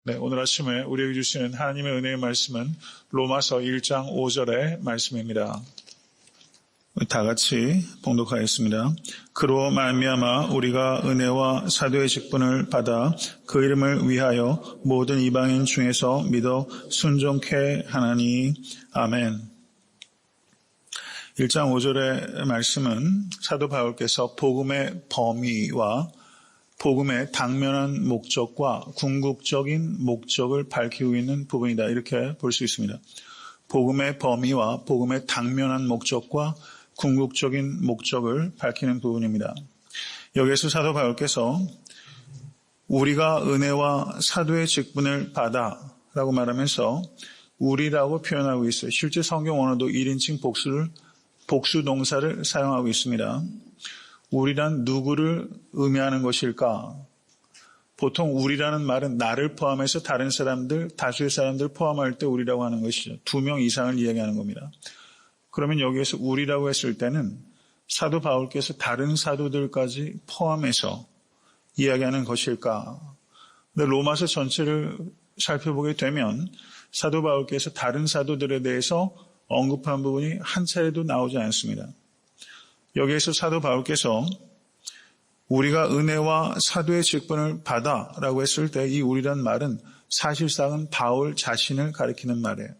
네, 오늘 아침에 우리에게 주시는 하나님의 은혜의 말씀은 로마서 1장 5절의 말씀입니다. 다 같이 봉독하겠습니다. 그로 말미암아 우리가 은혜와 사도의 직분을 받아 그 이름을 위하여 모든 이방인 중에서 믿어 순종케 하나니. 아멘. 1장 5절의 말씀은 사도 바울께서 복음의 범위와 복음의 당면한 목적과 궁극적인 목적을 밝히고 있는 부분이다, 이렇게 볼 수 있습니다. 복음의 범위와 복음의 당면한 목적과 궁극적인 목적을 밝히는 부분입니다. 여기에서 사도 바울께서 우리가 은혜와 사도의 직분을 받아 라고 말하면서 우리라고 표현하고 있어요. 실제 성경 원어도 1인칭 복수 동사를 사용하고 있습니다. 우리란 누구를 의미하는 것일까? 보통 우리라는 말은 나를 포함해서 다른 사람들, 다수의 사람들 포함할 때 우리라고 하는 것이죠. 2명 이상을 이야기하는 겁니다. 그러면 여기에서 우리라고 했을 때는 사도 바울께서 다른 사도들까지 포함해서 이야기하는 것일까? 근데 로마서 전체를 살펴보게 되면 사도 바울께서 다른 사도들에 대해서 언급한 부분이 한 차례도 나오지 않습니다. 여기에서 사도 바울께서 우리가 은혜와 사도의 직분을 받아 라고 했을 때 이 우리란 말은 사실상은 바울 자신을 가리키는 말이에요.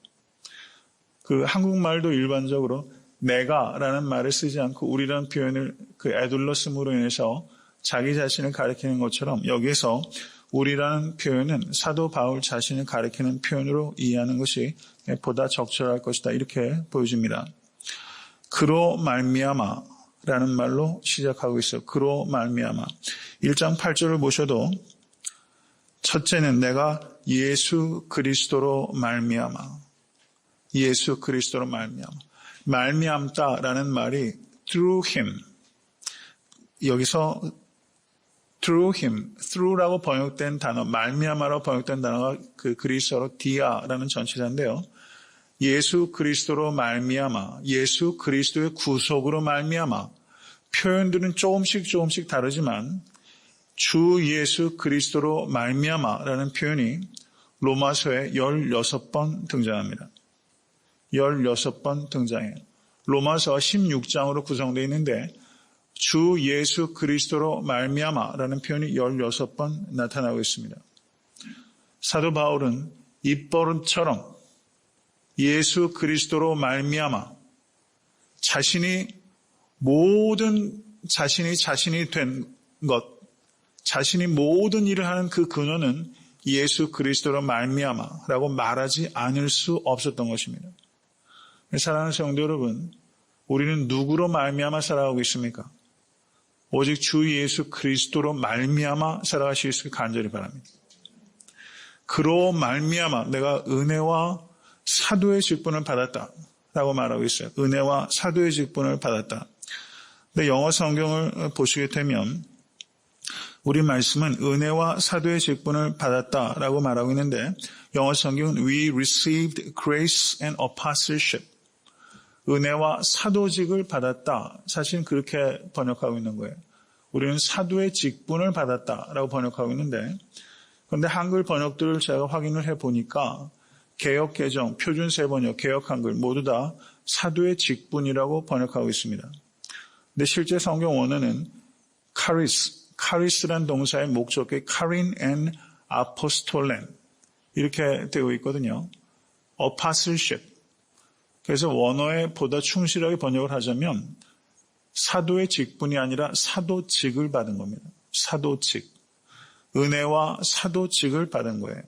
그 한국말도 일반적으로 내가 라는 말을 쓰지 않고 우리라는 표현을 그 에둘러씀으로 인해서 자기 자신을 가리키는 것처럼 여기에서 우리라는 표현은 사도 바울 자신을 가리키는 표현으로 이해하는 것이 보다 적절할 것이다, 이렇게 보여집니다. 그로 말미암아 라는 말로 시작하고 있어요. 그로 말미암아. 1장 8절을 보셔도 첫째는 내가 예수 그리스도로 말미암아. 예수 그리스도로 말미암아. 말미암다라는 말이 through him. 여기서 through him, through라고 번역된 단어, 말미암아라고 번역된 단어가 그 그리스어로 디아라는 전치사인데요. 예수 그리스도로 말미암아, 예수 그리스도의 구속으로 말미암아. 표현들은 조금씩 다르지만 주 예수 그리스도로 말미암아라는 표현이 로마서에 16번 등장합니다. 16번 등장해요. 로마서 16장으로 구성되어 있는데 주 예수 그리스도로 말미암아라는 표현이 16번 나타나고 있습니다. 사도 바울은 입버릇처럼 예수 그리스도로 말미암아 자신이 된 것, 자신이 모든 일을 하는 그 근원은 예수 그리스도로 말미암아라고 말하지 않을 수 없었던 것입니다. 사랑하는 성도 여러분, 우리는 누구로 말미암아 살아가고 있습니까? 오직 주 예수 그리스도로 말미암아 살아가실 수 있기를 간절히 바랍니다. 그로 말미암아 내가 은혜와 사도의 직분을 받았다라고 말하고 있어요. 은혜와 사도의 직분을 받았다. 근데 영어 성경을 보시게 되면 우리 말씀은 은혜와 사도의 직분을 받았다라고 말하고 있는데 영어 성경은 We received grace and apostleship. 은혜와 사도직을 받았다. 사실 그렇게 번역하고 있는 거예요. 우리는 사도의 직분을 받았다라고 번역하고 있는데 그런데 한글 번역들을 제가 확인을 해보니까 개역개정, 표준세번역, 개역한글 모두 다 사도의 직분이라고 번역하고 있습니다. 근데 실제 성경 원어는 카리스란 동사의 목적이 카린 앤 아포스톨렌 이렇게 되어 있거든요. apostleship. 그래서 원어에 보다 충실하게 번역을 하자면 사도의 직분이 아니라 사도직을 받은 겁니다. 사도직. 은혜와 사도직을 받은 거예요.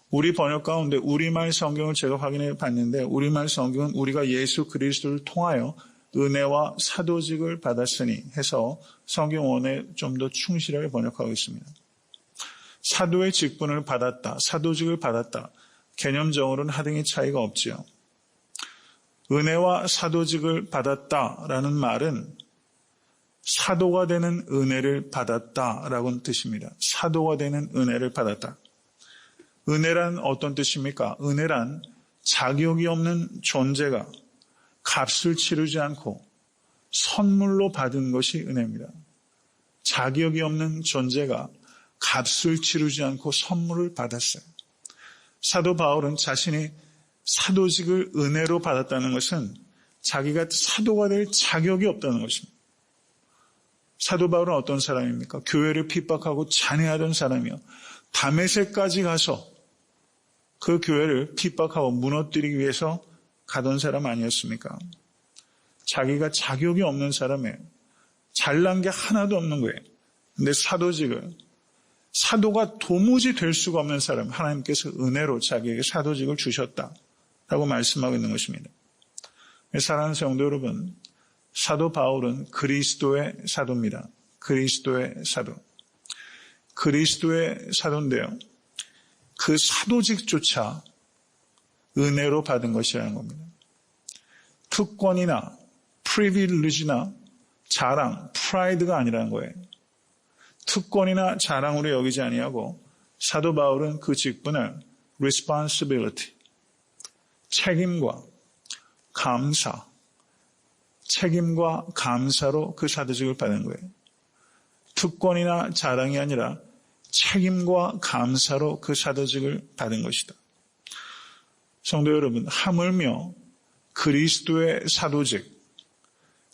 우리 번역 가운데 우리말 성경을 제가 확인해 봤는데 우리말 성경은 우리가 예수 그리스도를 통하여 은혜와 사도직을 받았으니 해서 성경 원어에 좀 더 충실하게 번역하고 있습니다. 사도의 직분을 받았다, 사도직을 받았다. 개념적으로는 하등의 차이가 없지요. 은혜와 사도직을 받았다라는 말은 사도가 되는 은혜를 받았다라는 뜻입니다. 사도가 되는 은혜를 받았다. 은혜란 어떤 뜻입니까? 은혜란 자격이 없는 존재가 값을 치르지 않고 선물로 받은 것이 은혜입니다. 자격이 없는 존재가 값을 치르지 않고 선물을 받았어요. 사도 바울은 자신이 사도직을 은혜로 받았다는 것은 자기가 사도가 될 자격이 없다는 것입니다. 사도 바울은 어떤 사람입니까? 교회를 핍박하고 잔해하던 사람이요. 다메섹까지 가서 그 교회를 핍박하고 무너뜨리기 위해서 가던 사람 아니었습니까? 자기가 자격이 없는 사람이에요. 잘난 게 하나도 없는 거예요. 근데 사도직을, 사도가 도무지 될 수가 없는 사람, 하나님께서 은혜로 자기에게 사도직을 주셨다라고 말씀하고 있는 것입니다. 사랑하는 성도 여러분, 사도 바울은 그리스도의 사도입니다. 그리스도의 사도. 그리스도의 사도인데요. 그 사도직조차 은혜로 받은 것이라는 겁니다. 특권이나 프리빌리지나 자랑, 프라이드가 아니라는 거예요. 특권이나 자랑으로 여기지 아니하고 사도 바울은 그 직분을 responsibility, 책임과 감사, 책임과 감사로 그 사도직을 받은 거예요. 특권이나 자랑이 아니라 책임과 감사로 그 사도직을 받은 것이다. 성도 여러분, 하물며 그리스도의 사도직,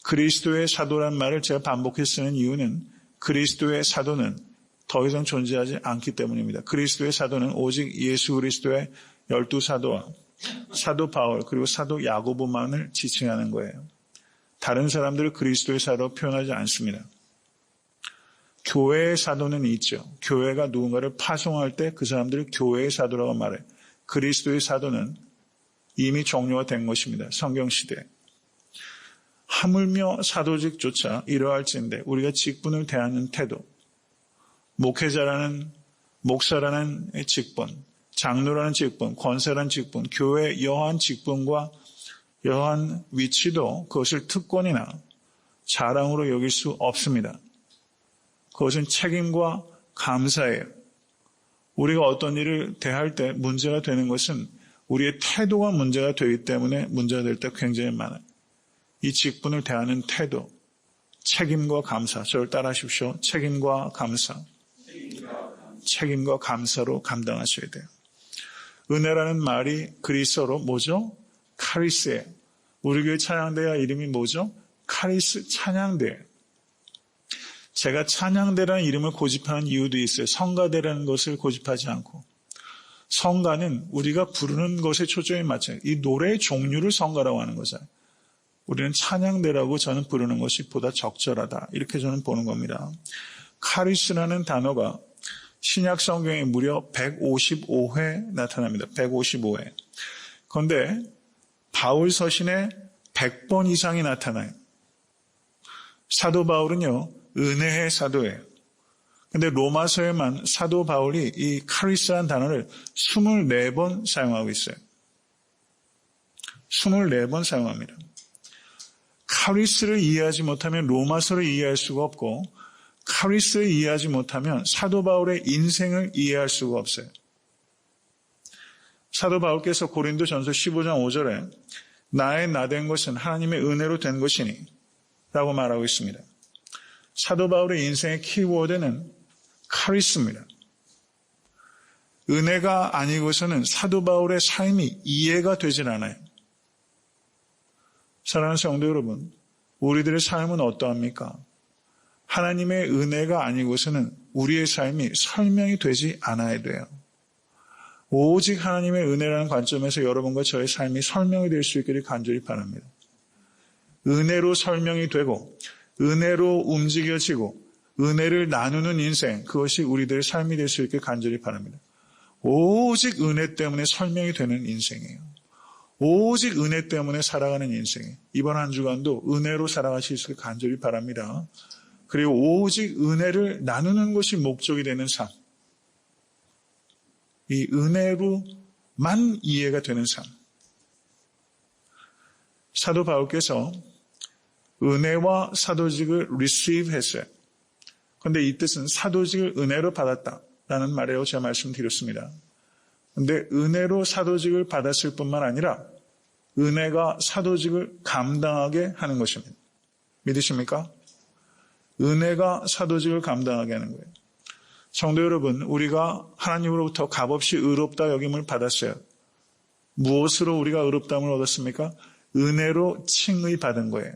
그리스도의 사도란 말을 제가 반복해 쓰는 이유는 그리스도의 사도는 더 이상 존재하지 않기 때문입니다. 그리스도의 사도는 오직 예수 그리스도의 12사도와 사도 바울 그리고 사도 야고보만을 지칭하는 거예요. 다른 사람들을 그리스도의 사도로 표현하지 않습니다. 교회의 사도는 있죠. 교회가 누군가를 파송할 때 그 사람들을 교회의 사도라고 말해요. 그리스도의 사도는 이미 종료가 된 것입니다. 성경시대에. 하물며 사도직조차 이러할진대 우리가 직분을 대하는 태도, 목회자라는, 목사라는 직분, 장로라는 직분, 권사라는 직분, 교회의 여한 직분과 여한 위치도 그것을 특권이나 자랑으로 여길 수 없습니다. 그것은 책임과 감사예요. 우리가 어떤 일을 대할 때 문제가 되는 것은 우리의 태도가 문제가 되기 때문에 문제가 될 때 굉장히 많아요. 이 직분을 대하는 태도, 책임과 감사. 저를 따라하십시오. 책임과 감사. 책임과 감사로 감당하셔야 돼요. 은혜라는 말이 그리스어로 뭐죠? 카리스예요. 우리 교회 찬양대가 이름이 뭐죠? 카리스 찬양대예요. 제가 찬양대라는 이름을 고집하는 이유도 있어요. 성가대라는 것을 고집하지 않고. 성가는 우리가 부르는 것에 초점이 맞춰요. 이 노래의 종류를 성가라고 하는 거잖아요. 우리는 찬양대라고 저는 부르는 것이 보다 적절하다. 이렇게 저는 보는 겁니다. 카리스라는 단어가 신약 성경에 무려 155회 나타납니다. 155회. 그런데 바울 서신에 100번 이상이 나타나요. 사도 바울은요, 은혜의 사도예요. 근데 로마서에만 사도 바울이 이 카리스라는 단어를 24번 사용하고 있어요. 24번 사용합니다. 카리스를 이해하지 못하면 로마서를 이해할 수가 없고 카리스를 이해하지 못하면 사도 바울의 인생을 이해할 수가 없어요. 사도 바울께서 고린도전서 15장 5절에 나의 나된 것은 하나님의 은혜로 된 것이니 라고 말하고 있습니다. 사도 바울의 인생의 키워드는 카리스입니다. 은혜가 아니고서는 사도 바울의 삶이 이해가 되질 않아요. 사랑하는 성도 여러분, 우리들의 삶은 어떠합니까? 하나님의 은혜가 아니고서는 우리의 삶이 설명이 되지 않아야 돼요. 오직 하나님의 은혜라는 관점에서 여러분과 저의 삶이 설명이 될 수 있기를 간절히 바랍니다. 은혜로 설명이 되고 은혜로 움직여지고 은혜를 나누는 인생, 그것이 우리들의 삶이 될 수 있게 간절히 바랍니다. 오직 은혜 때문에 설명이 되는 인생이에요. 오직 은혜 때문에 살아가는 인생이에요. 이번 한 주간도 은혜로 살아가실 수 있게 간절히 바랍니다. 그리고 오직 은혜를 나누는 것이 목적이 되는 삶. 이 은혜로만 이해가 되는 삶. 사도 바울께서 은혜와 사도직을 receive 했어요. 그런데 이 뜻은 사도직을 은혜로 받았다라는 말이라고 제가 말씀드렸습니다. 그런데 은혜로 사도직을 받았을 뿐만 아니라 은혜가 사도직을 감당하게 하는 것입니다. 믿으십니까? 은혜가 사도직을 감당하게 하는 거예요. 성도 여러분, 우리가 하나님으로부터 값없이 의롭다 여김을 받았어요. 무엇으로 우리가 의롭다함을 얻었습니까? 은혜로 칭의 받은 거예요.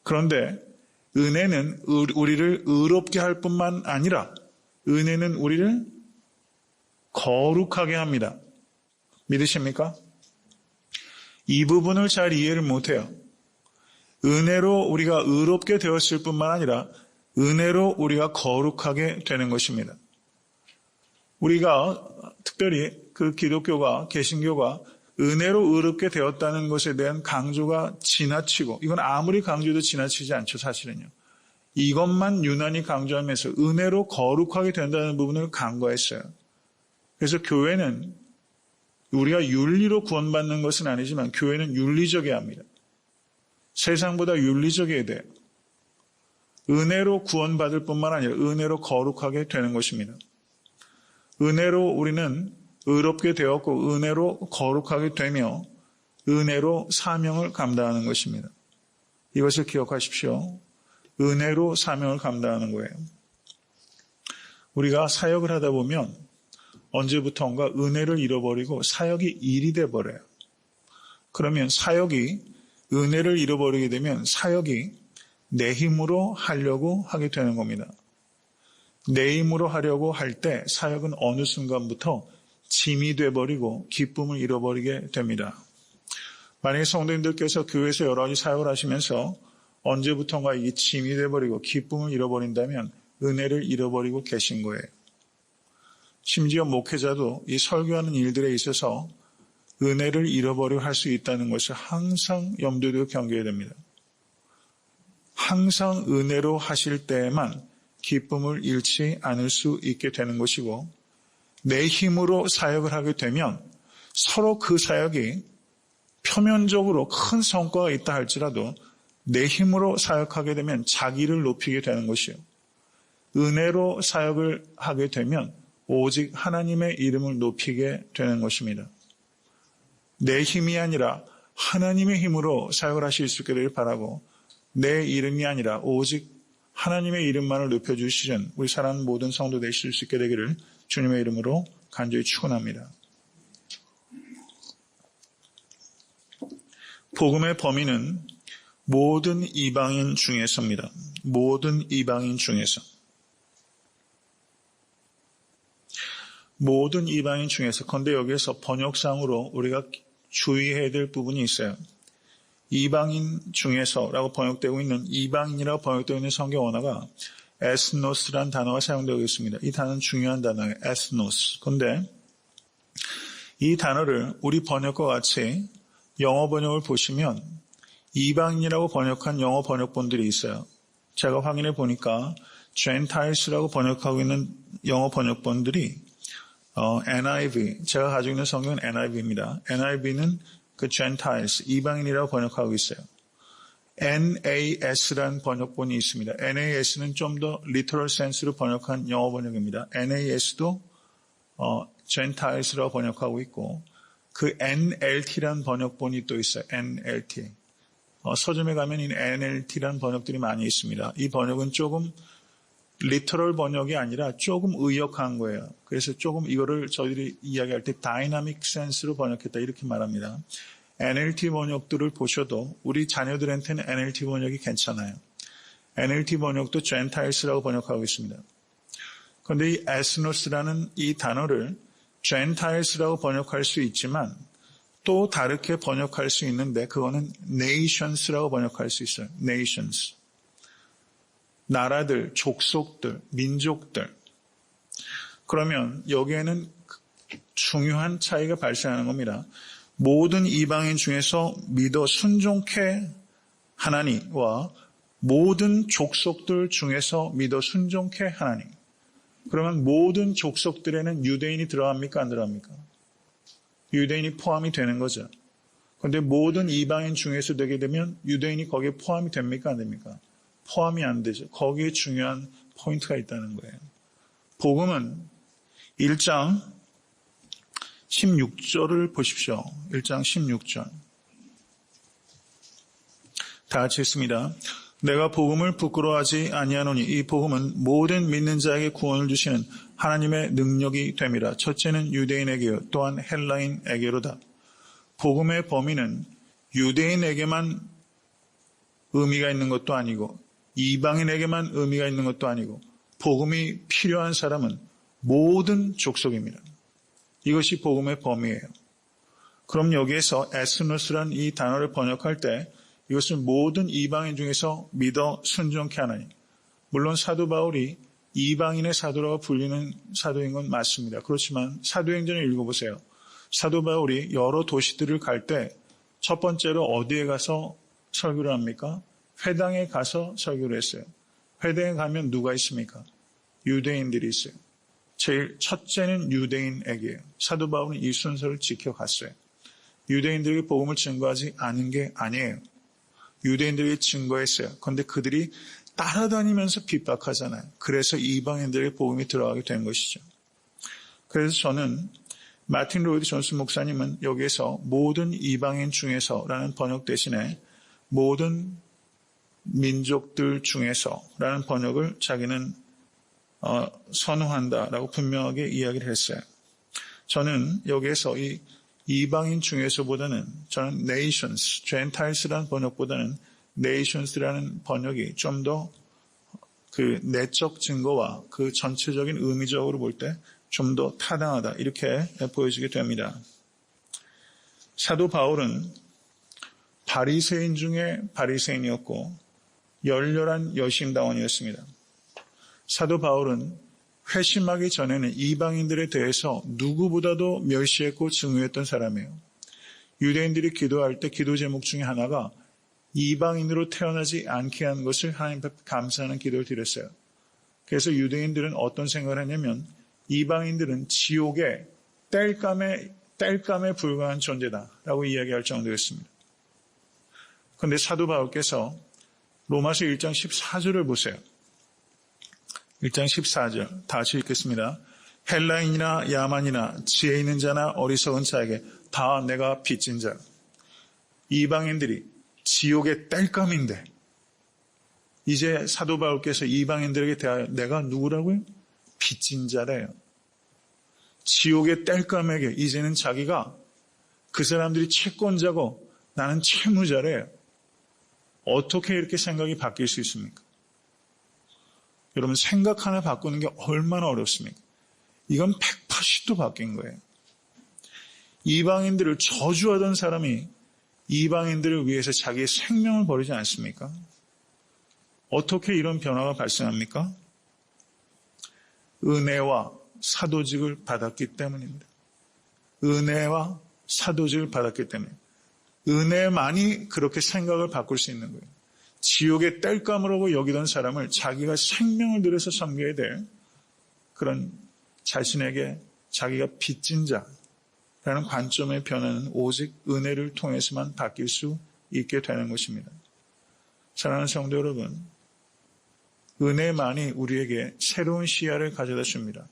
그런데 은혜는 우리를 의롭게 할 뿐만 아니라 은혜는 우리를 거룩하게 합니다. 믿으십니까? 이 부분을 잘 이해를 못해요. 은혜로 우리가 의롭게 되었을 뿐만 아니라 은혜로 우리가 거룩하게 되는 것입니다. 우리가 특별히 그 기독교가, 개신교가 은혜로 의롭게 되었다는 것에 대한 강조가 지나치고, 이건 아무리 강조도 지나치지 않죠, 사실은요. 이것만 유난히 강조하면서 은혜로 거룩하게 된다는 부분을 간과했어요. 그래서 교회는 우리가 윤리로 구원받는 것은 아니지만 교회는 윤리적이어야 합니다. 세상보다 윤리적이어야 돼요. 은혜로 구원받을 뿐만 아니라 은혜로 거룩하게 되는 것입니다. 은혜로 우리는 의롭게 되었고 은혜로 거룩하게 되며 은혜로 사명을 감당하는 것입니다. 이것을 기억하십시오. 은혜로 사명을 감당하는 거예요. 우리가 사역을 하다 보면 언제부턴가 은혜를 잃어버리고 사역이 일이 돼버려요. 그러면 사역이 은혜를 잃어버리게 되면 사역이 내 힘으로 하려고 하게 되는 겁니다. 내 힘으로 하려고 할 때 사역은 어느 순간부터 짐이 돼버리고 기쁨을 잃어버리게 됩니다. 만약에 성도님들께서 교회에서 여러 가지 사역을 하시면서 언제부턴가 이게 짐이 돼버리고 기쁨을 잃어버린다면 은혜를 잃어버리고 계신 거예요. 심지어 목회자도 이 설교하는 일들에 있어서 은혜를 잃어버리고 할 수 있다는 것을 항상 염두에 두고 경계해야 됩니다. 항상 은혜로 하실 때에만 기쁨을 잃지 않을 수 있게 되는 것이고, 내 힘으로 사역을 하게 되면 서로 그 사역이 표면적으로 큰 성과가 있다 할지라도 내 힘으로 사역하게 되면 자기를 높이게 되는 것이요. 은혜로 사역을 하게 되면 오직 하나님의 이름을 높이게 되는 것입니다. 내 힘이 아니라 하나님의 힘으로 사역을 하실 수 있게 되길 바라고, 내 이름이 아니라 오직 하나님의 이름만을 높여주시는 우리 사랑하는 모든 성도 되실 수 있게 되기를 주님의 이름으로 간절히 축원합니다. 복음의 범위는 모든 이방인 중에서입니다. 모든 이방인 중에서. 모든 이방인 중에서. 그런데 여기에서 번역상으로 우리가 주의해야 될 부분이 있어요. 이방인 중에서라고 번역되고 있는, 이방인이라고 번역되고 있는 성경 언어가 에스노스라는 단어가 사용되고 있습니다. 이 단어는 중요한 단어예요. 에스노스. 그런데 이 단어를 우리 번역과 같이 영어 번역을 보시면 이방인이라고 번역한 영어 번역본들이 있어요. 제가 확인해 보니까 Gentiles,라고 번역하고 있는 영어 번역본들이 NIV, 제가 가지고 있는 성경은 NIV입니다. NIV는 그 Gentiles, 이방인이라고 번역하고 있어요. NAS라는 번역본이 있습니다. NAS는 좀 더 literal sense로 번역한 영어 번역입니다. NAS도 Gentiles라고 번역하고 있고, 그 NLT라는 번역본이 또 있어요. NLT. 서점에 가면 이 NLT라는 번역들이 많이 있습니다. 이 번역은 조금 리터럴 번역이 아니라 조금 의역한 거예요. 그래서 조금 이거를 저희들이 이야기할 때 다이나믹 센스로 번역했다 이렇게 말합니다. NLT 번역들을 보셔도 우리 자녀들한테는 NLT 번역이 괜찮아요. NLT 번역도 Gentiles라고 번역하고 있습니다. 그런데 이 에스노스라는 이 단어를 Gentiles라고 번역할 수 있지만 또 다르게 번역할 수 있는데, 그거는 Nations라고 번역할 수 있어요. Nations. 나라들, 족속들, 민족들. 그러면 여기에는 중요한 차이가 발생하는 겁니다. 모든 이방인 중에서 믿어 순종케 하나니와 모든 족속들 중에서 믿어 순종케 하나니. 그러면 모든 족속들에는 유대인이 들어갑니까? 안 들어갑니까? 유대인이 포함이 되는 거죠. 그런데 모든 이방인 중에서 되게 되면 유대인이 거기에 포함이 됩니까? 안 됩니까? 포함이 안 되죠. 거기에 중요한 포인트가 있다는 거예요. 복음은 1장 16절을 보십시오. 1장 16절. 다 같이 읽습니다. 내가 복음을 부끄러워하지 아니하노니 이 복음은 모든 믿는 자에게 구원을 주시는 하나님의 능력이 됨이라. 첫째는 유대인에게요 또한 헬라인에게로다. 복음의 범위는 유대인에게만 의미가 있는 것도 아니고 이방인에게만 의미가 있는 것도 아니고 복음이 필요한 사람은 모든 족속입니다. 이것이 복음의 범위예요. 그럼 여기에서 에스노스란 이 단어를 번역할 때 이것은 모든 이방인 중에서 믿어 순종케 하나니, 물론 사도 바울이 이방인의 사도라고 불리는 사도인 건 맞습니다. 그렇지만 사도행전을 읽어보세요. 사도 바울이 여러 도시들을 갈 때 첫 번째로 어디에 가서 설교를 합니까? 회당에 가서 설교를 했어요. 회당에 가면 누가 있습니까? 유대인들이 있어요. 제일 첫째는 유대인에게요. 사도 바울은 이 순서를 지켜갔어요. 유대인들에게 복음을 증거하지 않은 게 아니에요. 유대인들에게 증거했어요. 그런데 그들이 따라다니면서 핍박하잖아요. 그래서 이방인들에게 복음이 들어가게 된 것이죠. 그래서 저는 마틴 로이드 존스 목사님은 여기에서 모든 이방인 중에서라는 번역 대신에 모든 민족들 중에서라는 번역을 자기는 선호한다라고 분명하게 이야기를 했어요. 저는 여기에서 이 이방인 중에서보다는 저는 nations, gentiles라는 번역보다는 nations라는 번역이 좀 더 그 내적 증거와 그 전체적인 의미적으로 볼 때 좀 더 타당하다 이렇게 보여지게 됩니다. 사도 바울은 바리새인 중에 바리새인이었고 열렬한 여심당원이었습니다. 사도 바울은 회심하기 전에는 이방인들에 대해서 누구보다도 멸시했고 증오했던 사람이에요. 유대인들이 기도할 때 기도 제목 중에 하나가 이방인으로 태어나지 않게 한 것을 하나님 앞에 감사하는 기도를 드렸어요. 그래서 유대인들은 어떤 생각을 했냐면 이방인들은 지옥의 땔감에 불과한 존재다라고 이야기할 정도였습니다. 그런데 사도 바울께서 로마서 1장 14절을 보세요. 1장 14절 다시 읽겠습니다. 헬라인이나 야만이나 지혜 있는 자나 어리석은 자에게 다 내가 빚진 자. 이방인들이 지옥의 땔감인데 이제 사도 바울께서 이방인들에게 대하여 내가 누구라고요? 빚진 자래요. 지옥의 땔감에게 이제는 자기가 그 사람들이 채권자고 나는 채무자래요. 어떻게 이렇게 생각이 바뀔 수 있습니까? 여러분 생각 하나 바꾸는 게 얼마나 어렵습니까? 이건 180도 바뀐 거예요. 이방인들을 저주하던 사람이 이방인들을 위해서 자기의 생명을 버리지 않습니까? 어떻게 이런 변화가 발생합니까? 은혜와 사도직을 받았기 때문입니다. 은혜와 사도직을 받았기 때문에 은혜만이 그렇게 생각을 바꿀 수 있는 거예요. 지옥의 땔감으로 여기던 사람을 자기가 생명을 들여서 섬겨야 될 그런 자신에게 자기가 빚진 자라는 관점의 변화는 오직 은혜를 통해서만 바뀔 수 있게 되는 것입니다. 사랑하는 성도 여러분, 은혜만이 우리에게 새로운 시야를 가져다 줍니다.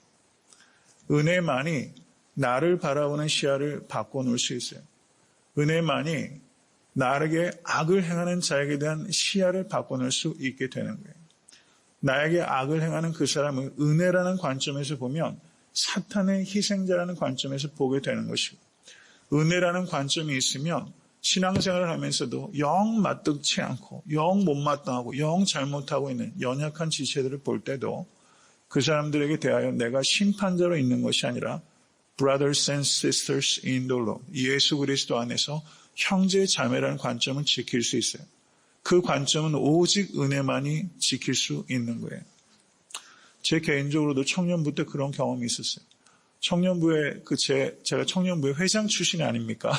은혜만이 나를 바라보는 시야를 바꿔놓을 수 있어요. 은혜만이 나에게 악을 행하는 자에게 대한 시야를 바꿔놓을 수 있게 되는 거예요. 나에게 악을 행하는 그 사람을 은혜라는 관점에서 보면 사탄의 희생자라는 관점에서 보게 되는 것이고, 은혜라는 관점이 있으면 신앙생활을 하면서도 영 마땅치 않고 영 못마땅하고 영 잘못하고 있는 연약한 지체들을 볼 때도 그 사람들에게 대하여 내가 심판자로 있는 것이 아니라 brothers and sisters in the Lord, 예수 그리스도 안에서 형제 자매라는 관점을 지킬 수 있어요. 그 관점은 오직 은혜만이 지킬 수 있는 거예요. 제 개인적으로도 청년부 때 그런 경험이 있었어요. 청년부에 제가 청년부의 회장 출신이 아닙니까?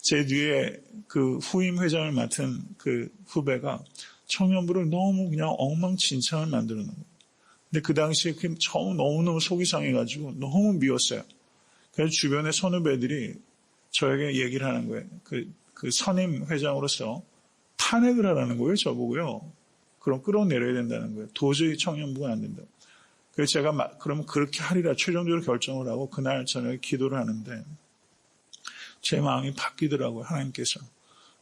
제 뒤에 그 후임 회장을 맡은 그 후배가 청년부를 너무 그냥 엉망진창을 만들어 놓은 거예요. 근데 그 당시에 너무너무 속이 상해가지고 너무 미웠어요. 그래서 주변의 선후배들이 저에게 얘기를 하는 거예요. 그 선임 회장으로서 탄핵을 하라는 거예요, 저보고요. 그럼 끌어내려야 된다는 거예요. 도저히 청년부가 안 된다고. 그래서 제가 그러면 그렇게 하리라 최종적으로 결정을 하고 그날 저녁에 기도를 하는데 제 마음이 바뀌더라고요, 하나님께서.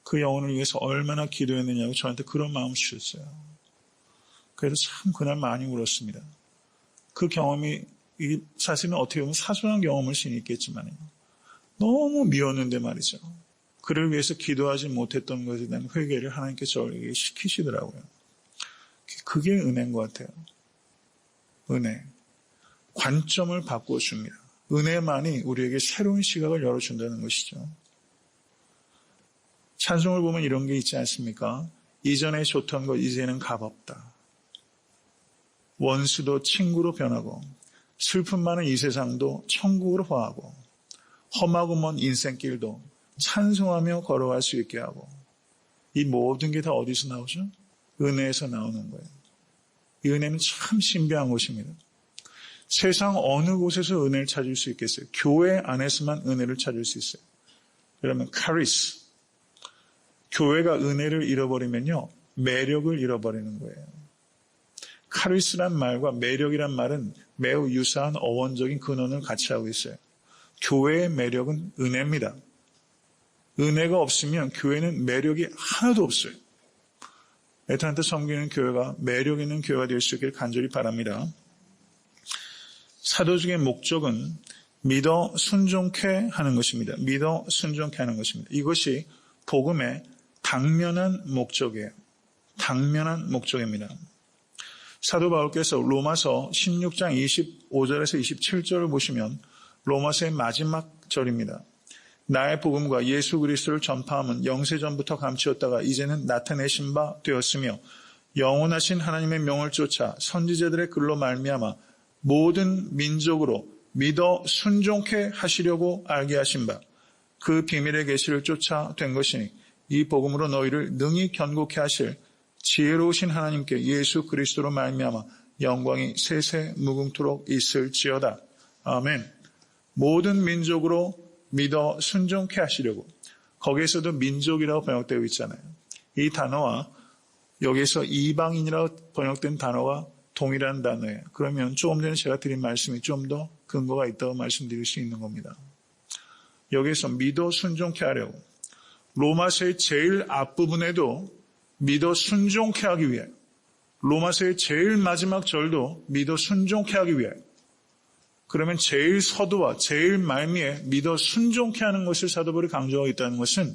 그 영혼을 위해서 얼마나 기도했느냐고 저한테 그런 마음을 주셨어요. 그래서 참 그날 많이 울었습니다. 그 경험이 사실은 어떻게 보면 사소한 경험일 수는 있겠지만 너무 미웠는데 말이죠. 그를 위해서 기도하지 못했던 것에 대한 회개를 하나님께서 저에게 시키시더라고요. 그게 은혜인 것 같아요. 은혜. 관점을 바꿔줍니다. 은혜만이 우리에게 새로운 시각을 열어준다는 것이죠. 찬송을 보면 이런 게 있지 않습니까? 이전에 좋던 것 이제는 값없다. 원수도 친구로 변하고 슬픔 많은 이 세상도 천국으로 화하고 험하고 먼 인생길도 찬송하며 걸어갈 수 있게 하고 이 모든 게 다 어디서 나오죠? 은혜에서 나오는 거예요. 이 은혜는 참 신비한 것입니다. 세상 어느 곳에서 은혜를 찾을 수 있겠어요? 교회 안에서만 은혜를 찾을 수 있어요. 그러면 카리스. 교회가 은혜를 잃어버리면요. 매력을 잃어버리는 거예요. 카리스란 말과 매력이란 말은 매우 유사한 어원적인 근원을 같이 하고 있어요. 교회의 매력은 은혜입니다. 은혜가 없으면 교회는 매력이 하나도 없어요. 애타한테 섬기는 교회가 매력 있는 교회가 될 수 있기를 간절히 바랍니다. 사도직의 목적은 믿어 순종케 하는 것입니다. 믿어 순종케 하는 것입니다. 이것이 복음의 당면한 목적이에요. 당면한 목적입니다. 사도 바울께서 로마서 16장 25절에서 27절을 보시면 로마서의 마지막 절입니다. 나의 복음과 예수 그리스도를 전파함은 영세전부터 감추었다가 이제는 나타내신 바 되었으며 영원하신 하나님의 명을 쫓아 선지자들의 글로 말미암아 모든 민족으로 믿어 순종케 하시려고 알게 하신 바 그 비밀의 계시를 쫓아 된 것이니 이 복음으로 너희를 능히 견고케 하실 지혜로우신 하나님께 예수 그리스도로 말미암아 영광이 세세 무궁토록 있을지어다. 아멘. 모든 민족으로 믿어 순종케 하시려고. 거기에서도 민족이라고 번역되어 있잖아요. 이 단어와 여기서 이방인이라고 번역된 단어가 동일한 단어예요. 그러면 조금 전에 제가 드린 말씀이 좀 더 근거가 있다고 말씀드릴 수 있는 겁니다. 여기서 믿어 순종케 하려고. 로마서의 제일 앞부분에도 믿어 순종케 하기 위해, 로마서의 제일 마지막 절도 믿어 순종케 하기 위해, 그러면 제일 서두와 제일 말미에 믿어 순종케 하는 것을 사도 바울이 강조하고 있다는 것은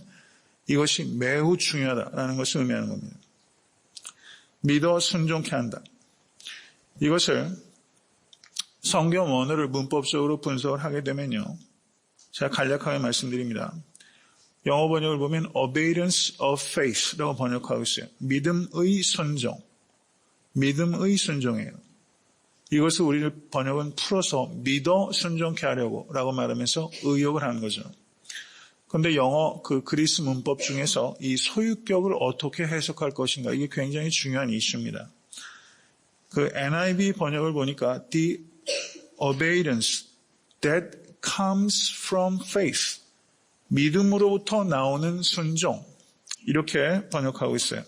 이것이 매우 중요하다라는 것을 의미하는 겁니다. 믿어 순종케 한다. 이것을 성경 원어를 문법적으로 분석을 하게 되면요. 제가 간략하게 말씀드립니다. 영어 번역을 보면 obedience of faith라고 번역하고 있어요. 믿음의 순종. 믿음의 순종이에요. 이것을 우리 번역은 풀어서 믿어 순종케 하려고 라고 말하면서 의역을 하는 거죠. 그런데 영어 그리스 문법 중에서 이 소유격을 어떻게 해석할 것인가 이게 굉장히 중요한 이슈입니다. 그 NIV 번역을 보니까 the obedience that comes from faith. 믿음으로부터 나오는 순종. 이렇게 번역하고 있어요.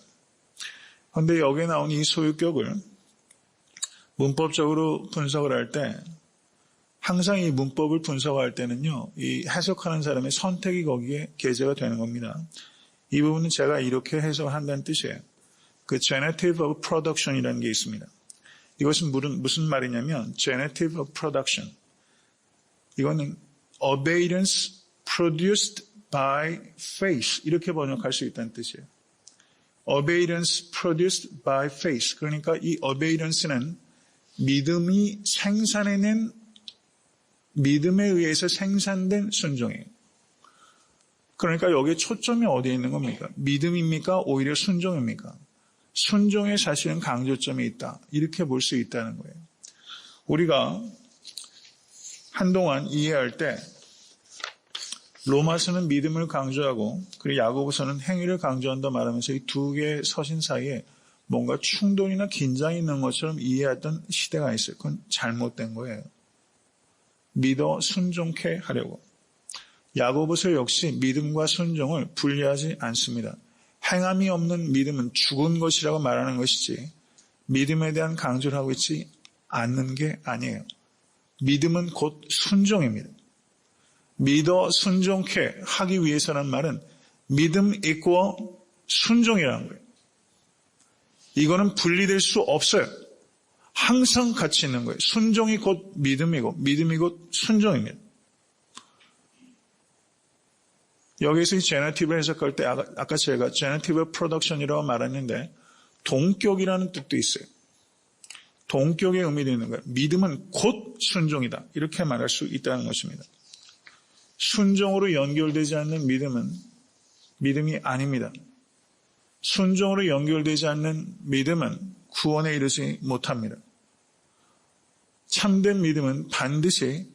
그런데 여기에 나온 이 소유격을 문법적으로 분석을 할 때 항상 이 문법을 분석할 때는요. 이 해석하는 사람의 선택이 거기에 게재가 되는 겁니다. 이 부분은 제가 이렇게 해석한다는 뜻이에요. 그 genitive of production이라는 게 있습니다. 이것은 무슨 말이냐면 genitive of production. 이거는 obedience produced by faith 이렇게 번역할 수 있다는 뜻이에요. obedience produced by faith. 그러니까 이 obedience는 믿음이 생산해낸 믿음에 의해서 생산된 순종이에요. 그러니까 여기에 초점이 어디에 있는 겁니까? 믿음입니까? 오히려 순종입니까? 순종에 사실은 강조점이 있다. 이렇게 볼 수 있다는 거예요. 우리가 한동안 이해할 때 로마서는 믿음을 강조하고 그리고 야고보서는 행위를 강조한다 말하면서 이 두 개의 서신 사이에 뭔가 충돌이나 긴장이 있는 것처럼 이해했던 시대가 있어요. 그건 잘못된 거예요. 믿어 순종케 하려고. 야고보서 역시 믿음과 순종을 분리하지 않습니다. 행함이 없는 믿음은 죽은 것이라고 말하는 것이지 믿음에 대한 강조를 하고 있지 않는 게 아니에요. 믿음은 곧 순종입니다. 믿어 순종케 하기 위해서라는 말은 믿음 있고 순종이라는 거예요. 이거는 분리될 수 없어요. 항상 같이 있는 거예요. 순종이 곧 믿음이고 믿음이 곧 순종입니다. 여기서 이 제너티브를 해석할 때 아까 제가 제너티브 프로덕션이라고 말했는데 동격이라는 뜻도 있어요. 동격의 의미도 있는 거예요. 믿음은 곧 순종이다. 이렇게 말할 수 있다는 것입니다. 순종으로 연결되지 않는 믿음은 믿음이 아닙니다. 순종으로 연결되지 않는 믿음은 구원에 이르지 못합니다. 참된 믿음은 반드시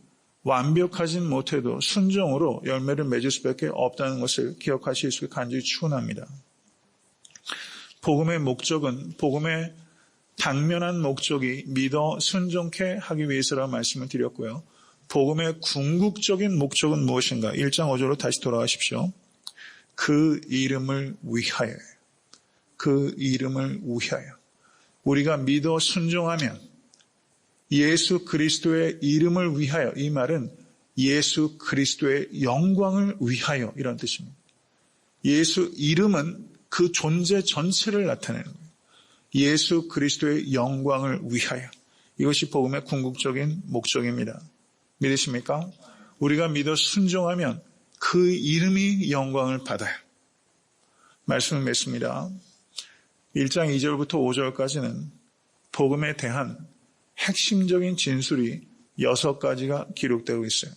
완벽하진 못해도 순종으로 열매를 맺을 수밖에 없다는 것을 기억하실 수 있게 간절히 축원합니다. 복음의 목적은 복음의 당면한 목적이 믿어 순종케 하기 위해서라고 말씀을 드렸고요. 복음의 궁극적인 목적은 무엇인가? 1장 5절로 다시 돌아가십시오. 그 이름을 위하여. 그 이름을 위하여. 우리가 믿어 순종하면 예수 그리스도의 이름을 위하여, 이 말은 예수 그리스도의 영광을 위하여 이런 뜻입니다. 예수 이름은 그 존재 전체를 나타내는 거예요. 예수 그리스도의 영광을 위하여. 이것이 복음의 궁극적인 목적입니다. 믿으십니까? 우리가 믿어 순종하면 그 이름이 영광을 받아요. 말씀을 맺습니다. 1장 2절부터 5절까지는 복음에 대한 핵심적인 진술이 6가지가 기록되고 있어요.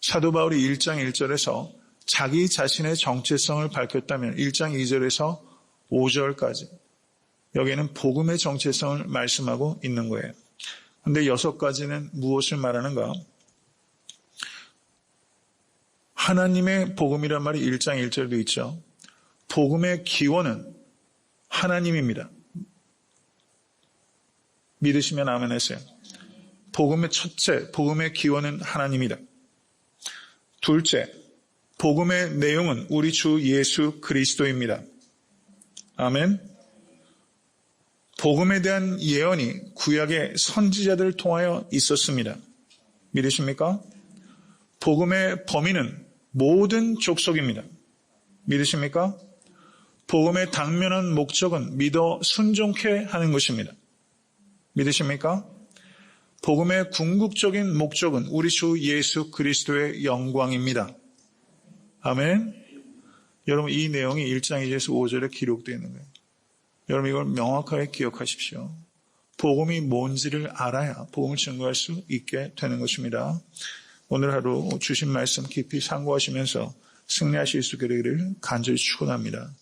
사도 바울이 1장 1절에서 자기 자신의 정체성을 밝혔다면 1장 2절에서 5절까지 여기에는 복음의 정체성을 말씀하고 있는 거예요. 그런데 6가지는 무엇을 말하는가? 하나님의 복음이란 말이 1장 1절도 있죠. 복음의 기원은 하나님입니다. 믿으시면 아멘 하세요. 복음의 첫째, 복음의 기원은 하나님이다. 둘째, 복음의 내용은 우리 주 예수 그리스도입니다. 아멘. 복음에 대한 예언이 구약의 선지자들을 통하여 있었습니다. 믿으십니까? 복음의 범위는 모든 족속입니다. 믿으십니까? 복음의 당면한 목적은 믿어 순종케 하는 것입니다. 믿으십니까? 복음의 궁극적인 목적은 우리 주 예수 그리스도의 영광입니다. 아멘. 여러분, 이 내용이 1장 2절에서 5절에 기록되어 있는 거예요. 여러분, 이걸 명확하게 기억하십시오. 복음이 뭔지를 알아야 복음을 증거할 수 있게 되는 것입니다. 오늘 하루 주신 말씀 깊이 상고하시면서 승리하실 수 있게 되기를 간절히 축원합니다.